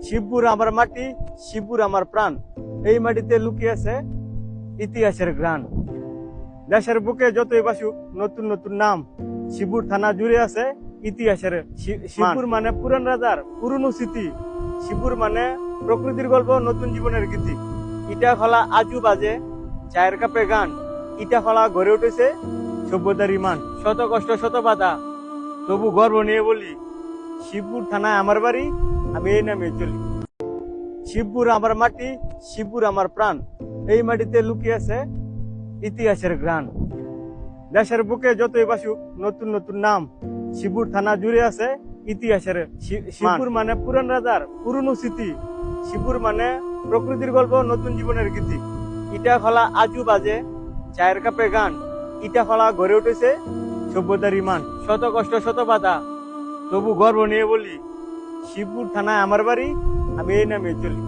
শিবপুর আমার মাটি, শিবপুর আমার প্রাণ। এই মাটিতে লুকিয়ে আছে ইতিহাসের ঘ্রাণ। দেশের বুকে যতই বাসুক নতুন নতুন নাম, শিবপুর থানা জুড়ে আছে ইতিহাসের। শিবপুর মানে পুরান রাজার পুরনো স্মৃতি, শিবপুর মানে প্রকৃতির গল্প, নতুন জীবনের গীতি। ইটা খোলা আজু বাজে চায়ের কাপে গান, ইটা খোলা গড়ে উঠেছে সভ্যতার ইমান। শত কষ্ট শত বাধা তবু গর্ব নিয়ে বলি, শিবপুর থানায় আমার বাড়ি, আমি এই নামে চলি। শিবপুর আমার মাটি, শিবপুর আমার প্রাণ। এই মাটিতে লুকিয়ে আছে ইতিহাসের ঘ্রাণ। দেশের বুকে যতই বাসুক নতুন নতুন নাম, শিবপুর থানা জুড়ে আছে ইতিহাসের। শিবপুর মানে পুরান রাজার পুরনো স্মৃতি, শিবপুর মানে প্রকৃতির গল্প, নতুন জীবনের গীতি। ইটা খোলা আজু বাজে চায়ের কাপে গান, ইটা খোলা গড়ে উঠেছে সভ্যতার ইমান। শত কষ্ট শত বাধা তবু গর্ব নিয়ে বলি, শিবপুর থানায় আমার বাড়ি, আমি এই নামে চলি।